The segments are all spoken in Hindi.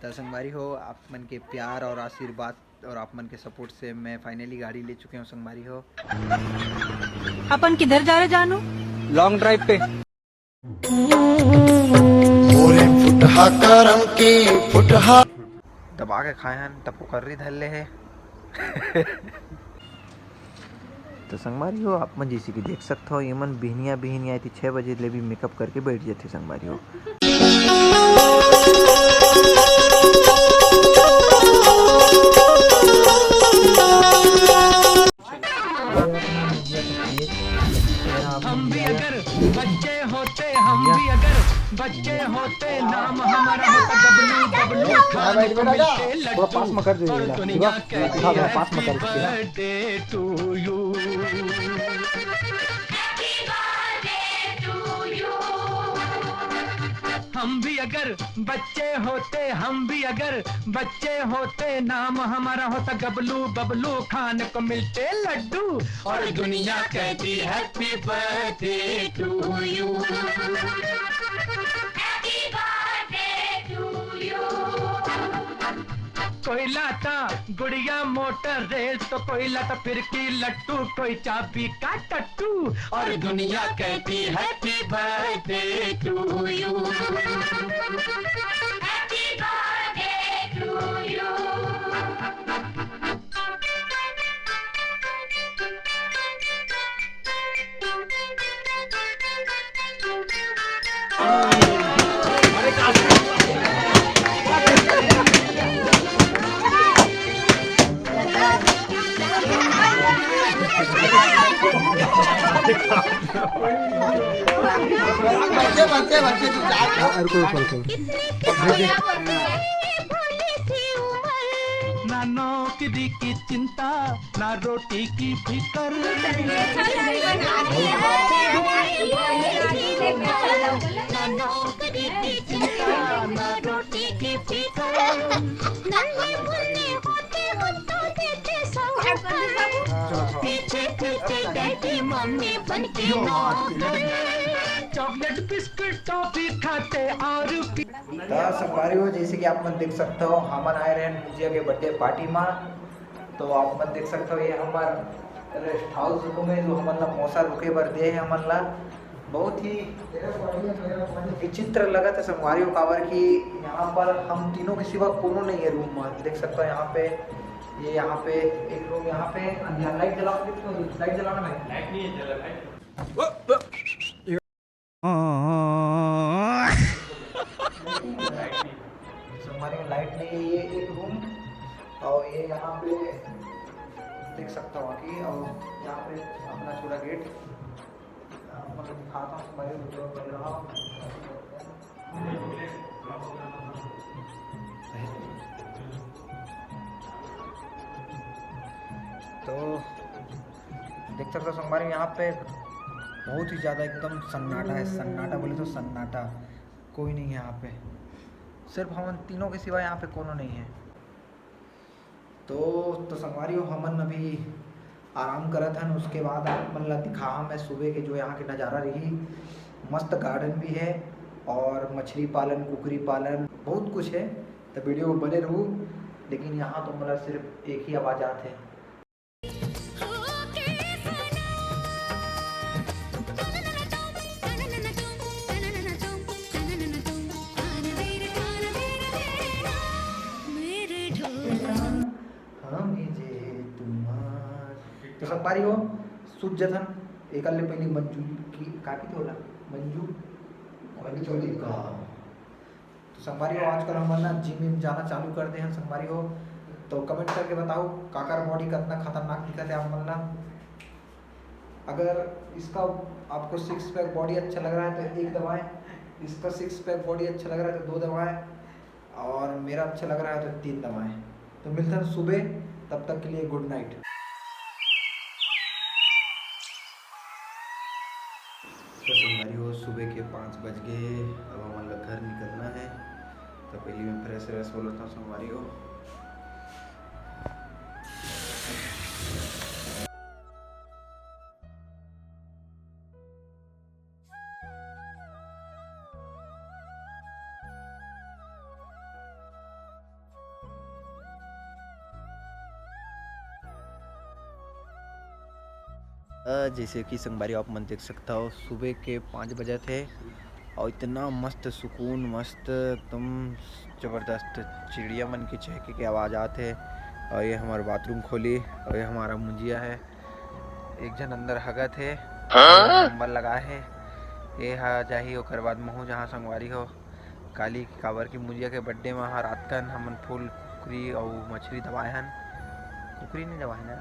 तो संगवारी हो, आप मन के प्यार और आशीर्वाद और आप मन के सपोर्ट से मैं फाइनली गाड़ी ले चुके हूँ संगवारी हो। अपन किधर जा रहे जानू? लॉन्ग ड्राइव पे। दबा के खाए हैं तब पोखरी धल्ले है। तो संगवारी हो, आप मन जैसे कि देख सकते हो ये मन बिहनिया बिहनिया थी 6 बजे ले भी मेकअप करके बैठ जाते संगवारी हो। हम भी अगर बच्चे होते, हम भी अगर बच्चे होते, नाम हमारा होता गबलू गबलू खान को मिलते लड्डू और दुनिया कहती हैप्पी बर्थडे टू यू। हम भी अगर बच्चे होते, हम भी अगर बच्चे होते, नाम हमारा होता गबलू बबलू खान को मिलते लड्डू और दुनिया कहती हैप्पी बर्थडे टू यू। कोई लाता गुड़िया मोटर रेल तो कोई लाता फिरकी लट्टू, कोई चाबी का टट्टू और दुनिया कहती happy birthday to you. Happy birthday to you. ना नौकरी की चिंता, ना रोटी की फिकर, ना नौकरी की चिंता, ना रोटी की फिकर, नन्हे मुन्ने होते तो देते पीछे पीछे डैडी मम्मी बनके नौकर, चॉकलेट बिस्कुट टॉफी खाते और तो संगवारी हो, जैसे कि आप मन देख सकते हो हमन आए रहे पूजिया के बर्थडे पार्टी में। तो आप मन देख सकते हो ये हमार रेस्ट हाउस में जो हमन ला मौसा रुके बर दे है हमन ला। बहुत ही विचित्र लगा था संगवारी हो, काबर कि यहाँ पर हम तीनों के सिवा कोनो नहीं है रूम में। देख सकते हो यहाँ पे, ये यहाँ पे एक रूम, यहाँ पे लाइट जलाओ, लाइट जलाना है, लाइट नहीं है, जला लाइट। हमारे में लाइट नहीं है। ये एक रूम और ये यहाँ पे देख सकता हूँ कि और यहाँ पे अपना छोटा गेट मतलब दिखाता हूँ हमारे वीडियो बन रहा। तो देख सकते हो हमारे यहाँ पे बहुत ही ज़्यादा एकदम सन्नाटा है। सन्नाटा बोले तो सन्नाटा, कोई नहीं है यहाँ पे, सिर्फ हम तीनों के सिवा यहाँ पे कोनो नहीं है। तो संगवारी हो, हमन अभी आराम करत हन। उसके बाद मन ला दिखा मैं सुबह के जो यहाँ के नज़ारा रही। मस्त गार्डन भी है और मछली पालन, कुकरी पालन, बहुत कुछ है। तो वीडियो में बने रहूँ, लेकिन यहाँ तो मतलब सिर्फ एक ही आवाज़ आते हैं। तो संगवारी हो सूझ जथन एक पहले मंजू की काकी तो होला मंजू का। तो संगवारी हो आजकल हम ना जिम जाना चालू कर दे हैं संगवारी हो। तो कमेंट करके बताओ काकर बॉडी कितना खतरनाक दिखा है आप मन ला। अगर इसका आपको 6 पैक बॉडी अच्छा लग रहा है तो 1 दबाएं, इसका 6 पैक बॉडी अच्छा लग रहा है तो 2 दबाएं, और मेरा अच्छा लग रहा है तो 3 दबाएं। तो मिलते हैं सुबह, तब तक के लिए गुड नाइट। तो संगवारी हो सुबह के 5 बज गए, अब हमारा घर निकलना है। तो पहले मैं फ्रेश व्रेश हो लेता हूँ संगवारी हो। जैसे कि संगवारी आप मन देख सकता हो, सुबह के 5 बजे थे और इतना मस्त सुकून, मस्त एकदम ज़बरदस्त चिड़िया मन की चहके की आवाज़ आते। और ये हमारा बाथरूम खोली और ये हमारा मुंजिया है। एक जन अंदर हगा थे, नंबर लगा है ये हा जाही। ओकर बाद महू जहाँ संगवारी हो काली काबर की मुंजिया के बर्थडे में हा रात कन हमन फूल कुकरी और मछली दबाए हन। कुकरी नहीं दबाए ना,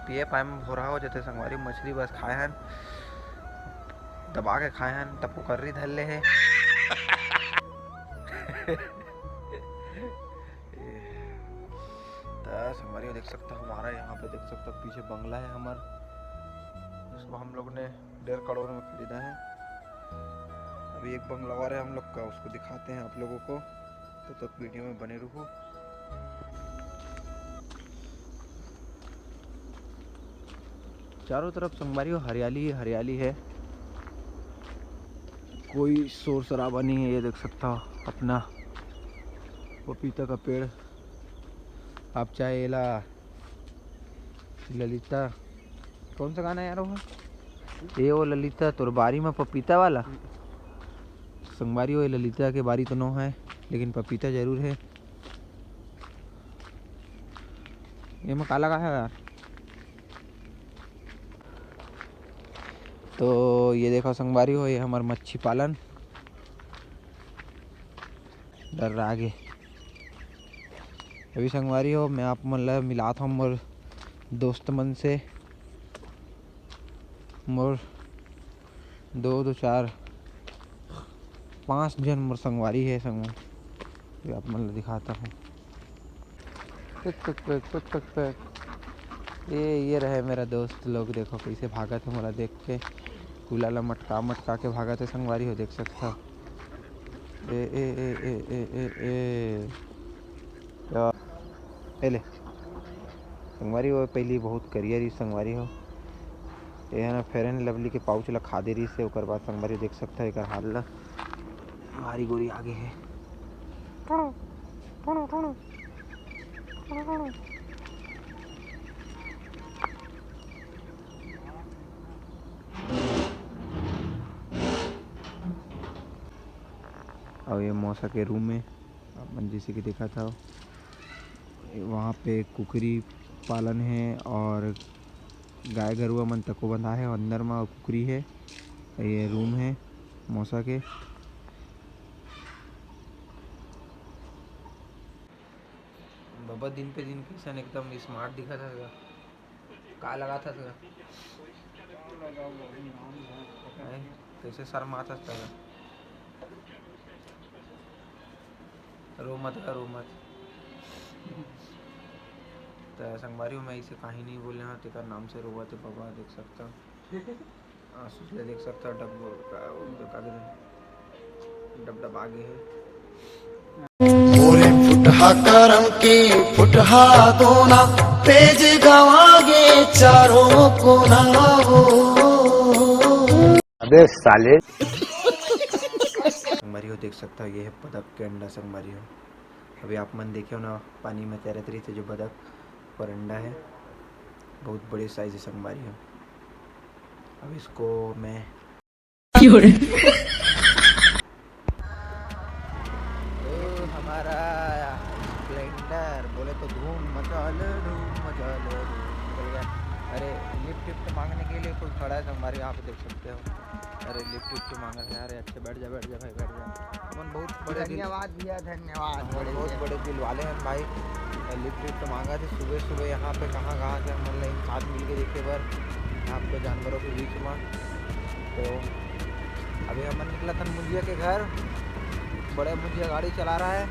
पिए पाए में हो रहा हो जैसे संगवारी मछली बस खाए हन, दबा के खाए हन तब को कर्री धर ले है। संगवारी देख सकता हमारा यहाँ पे देख सकता पीछे बंगला है हमार, उसको हम लोग ने 1.5 करोड़ में खरीदा है। अभी एक बंगला और है हम लोग का, उसको दिखाते हैं आप लोगों को, तो तक वीडियो में बने रहो। चारों तरफ संगवारी हरियाली ही हरियाली है, कोई शोर शराबा नहीं है। ये देख सकता हो अपना पपीता का पेड़। आप चाहे एला ललिता, कौन सा गाना यार वो, ये वो ललिता तोर बारी में पपीता वाला संगवारी हो। ललिता के बारी तो नो है लेकिन पपीता जरूर है। ये में काला का है यार। तो ये देखो संगवारी हो, ये हमार मच्छी पालन डर आगे। अभी संगवारी हो मैं आप मतलब मिला था मोर दोस्त मन से, मोर 2 4 5 जन मोर संगवारी है संग, आप मतलब दिखाता हूँ। ये रहे मेरा दोस्त लोग, देखो कैसे भागा थे मोला देख के, कूला ला मटका मटका के भागा थे संगवारी हो देख सकता हो। ए ए ए ए ए ए ए ले संगवारी हो पहली बहुत करियर संगवारी हो। ये ना फेयर एंड लवली के पाउच ला खा दे रही से, ओकर बाद संगवारी देख सकता है एक हाल ला भारी गोरी आगे है। और ये मौसा के रूम में अपन जैसे कि देखा था वहाँ पे कुकरी पालन है और गाय गरुआ मन तको बंधा है, अंदर में कुकरी है। ये रूम है मौसा के। बाबा दिन पे दिन किसान एकदम स्मार्ट दिखा था, का लगा था कैसे शर्मा था, रो मत रो मत। तो संगवारी में इसे कहीं नहीं बोले हाँ तेरा नाम से रोवा थे बाबा देख सकता आंसू देख सकता डब डब आगे है। फुटहा करम की फुटहा दोना तेज गवागे चारों को ना हो। अबे साले संगवारी हो देख सकता है ये है बदक के अंडा। संगवारी हो अभी आप मन देखे हो ना पानी में तैरत रही थे जो बदक और अंडा है, बहुत बड़े साइज है संगवारी हो। अब इसको मैं हमारा स्प्लेंडर बोले तो धूम मचाल निकल गया। अरे लिफ्ट मांगने के लिए कोई खड़ा है संगवारी, यहाँ पे देख सकते हो। अरे लिफ्ट मांग रहे हैं। अरे अच्छे बैठ जा भाई बैठ जा। अपन बहुत बड़े धन्यवाद भैया धन्यवाद। बहुत बड़े दिल वाले हैं भाई। लिफ्ट मांगा थे सुबह सुबह यहाँ पे, कहाँ से हम मतलब साथ मिल के देखे बार आपको जानवरों के बीच में। तो अभी हम निकला था मुंजिया के घर, बड़े मुंजिया गाड़ी चला रहा है,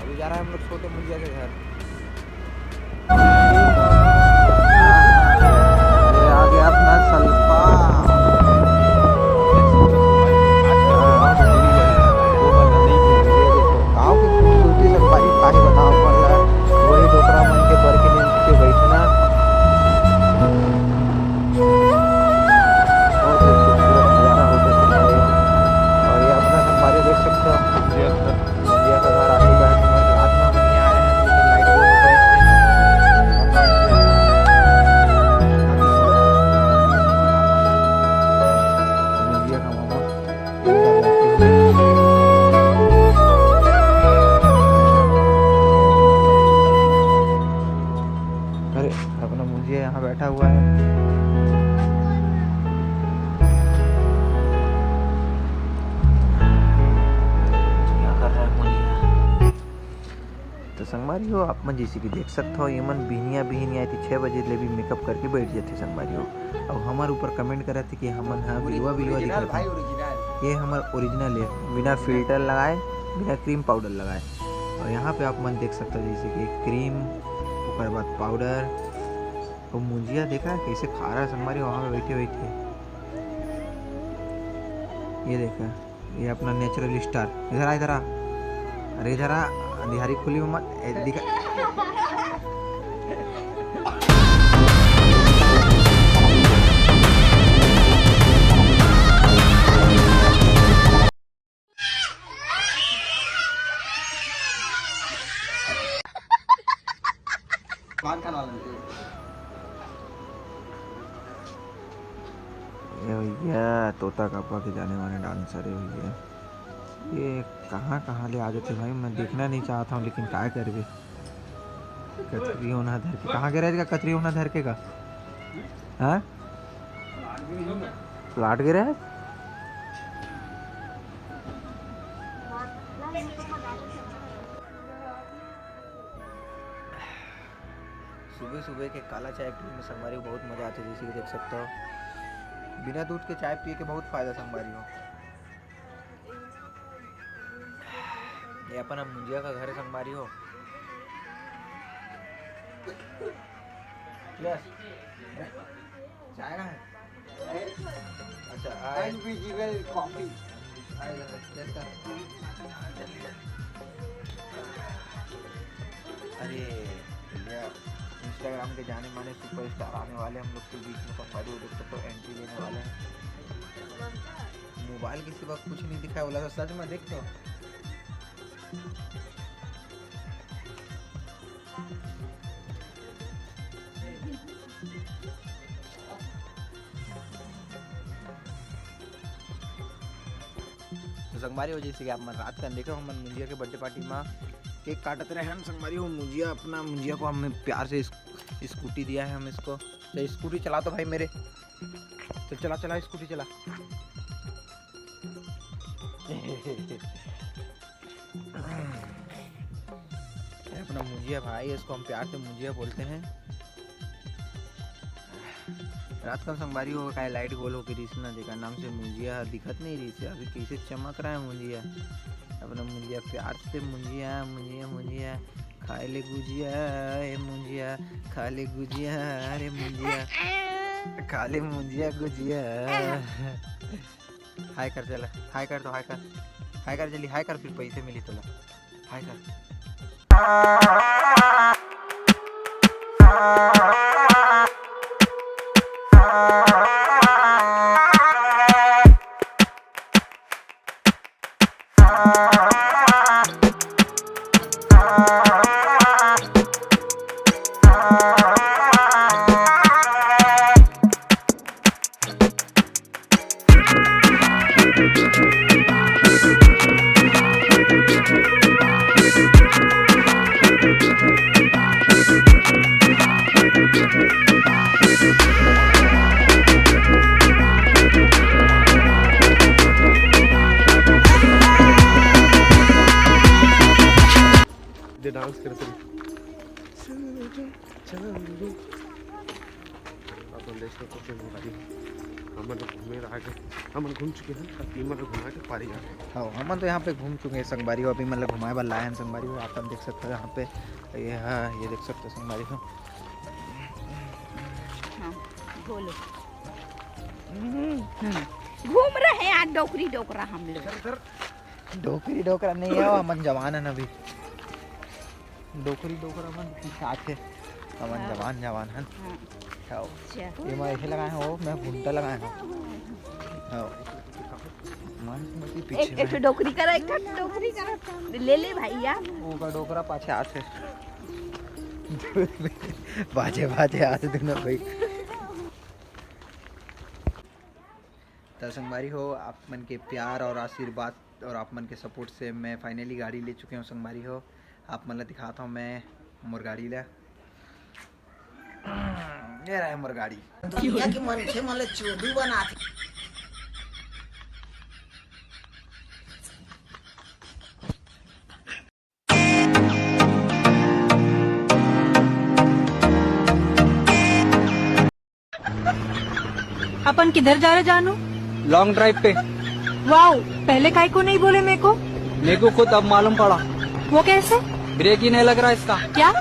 अभी जा रहा है हम लोग छोटे मुंजिया के घर। आ गया अपना सल्पा। गाँव की खूबसूरती संगवारी काहे बताओ वही डोकरा मन के बर के नीचे बैठना बहुत ही खूबसूरत नजारा होता है। और ये अपना संगवारी देख सकते हो मुंजिया का घर आगे बैठ रात में हम नहीं आए हैं, लेकिन लाइट संगवारी हो आप मन जैसे कि देख सकते हो ये मन बिहनिया बिहनिया थी 6 बजे ले भी मेकअप करके बैठ जाते संगवारी हो। अब हमारे ऊपर कमेंट करा थे कि हमन हाँ बिलवा बिलवा दिखा था। ये हमारा ओरिजिनल है, बिना फिल्टर लगाए बिना क्रीम पाउडर लगाए। और यहाँ पे आप मन देख सकते हो जैसे कि क्रीम उसके बाद पाउडर और मुंजिया देखा कैसे खा रहा है संगवारी वहाँ पे बैठे बैठे। ये देखा ये अपना नेचुरल स्टार इधर आ अरे इधर आ दिहारी खुली में मत दिखा। ये भैया तोता कप्पा के जाने वाले डांसर है भैया। ये कहाँ ले आ जाते भाई, मैं देखना नहीं चाहता हूँ लेकिन क्या कर भी। कतरी होना धर के कहाँ गिरा का, कतरी होना धर के का हाँ प्लाट गिरा है। सुबह सुबह के काला चाय पीने में संगवारी को बहुत मज़ा आता है, जैसे कि देख सकते हो बिना दूध के चाय पिए के बहुत फायदा संगवारी हो। ये अपना मुंजिया का घर है संगवारी हो। चाय का है अच्छा इनविजिबल कॉफी अरे भैया इंस्टाग्राम के जाने माने सुपरस्टार आने वाले हम लोग के बीच में संगवारी हो। देख सकते हो एंट्री लेने वाले हैं। मोबाइल के सिवा कुछ नहीं दिखाया बोला था सच में देख तो। संगवारी हो जैसे कि आप मन रात का देखो हम मुंजिया के बर्थडे पार्टी में केक काटते रहे हम संगवारी हो। मुंजिया अपना मुंजिया को हमें प्यार से स्कूटी दिया है हम इसको। तो स्कूटी चला तो भाई मेरे तो चला स्कूटी चला। अपना मुंजिया भाई इसको हम प्यार से मुंजिया बोलते हैं। रात का संगवारी हो का लाइट गोल हो के रीस ना देखा नाम से मुंजिया दिखत नहीं रही से अभी कैसे चमक रहा है मुंजिया। अपना मुंजिया प्यार से मुंजिया मुंजिया मुंजिया खाए ले गुजिया ए मुंजिया खा ले गुजिया अरे मुंजिया खा ले मुंजिया गुजिया। हाय कर चला हाय कर तो हाय कर जल्दी हाय कर फिर पैसे मिली तो हाय कर। डांस करते हम घूम चुके हैं घुमा के पारी हाँ हम तो यहाँ पे घूम चुके हैं संगवारी अभी मतलब घुमाए वाला लाए हैं संगवारी आप देख सकते हो यहाँ पे ये हाँ ये देख सकते हो संगवारी को घूम रहे हैं आज डोकरी डोकरा हम लोग। डोकरी डोकरा नहीं है अमन जवान है अभी। डोकरी डोकरा मन साथ है अमन जवान है। ये मैं ऐसे लगाए हो मैं घूमता लगाए हो एक डोकरी करा एक डोकरी करा ले ले भैया वो का डोकरा पाछे हाथ है बाजे हाथ दोनों भाई। तो संगवारी हो आप मन के प्यार और आशीर्वाद और आप मन के सपोर्ट से मैं फाइनली गाड़ी ले चुके हूँ संगवारी हो। आप मतलब दिखाता हूँ मैं मोर गाड़ी ला ये रहा है मोर गाड़ी दुनिया के मन से मतलब चोदू बना अपन किधर जा रहे जानू? लॉन्ग ड्राइव पे। वाओ, पहले काहे को नहीं बोले मेरे को? मेरे को खुद अब मालूम पड़ा, वो कैसे? ब्रेक ही नहीं लग रहा इसका। क्या?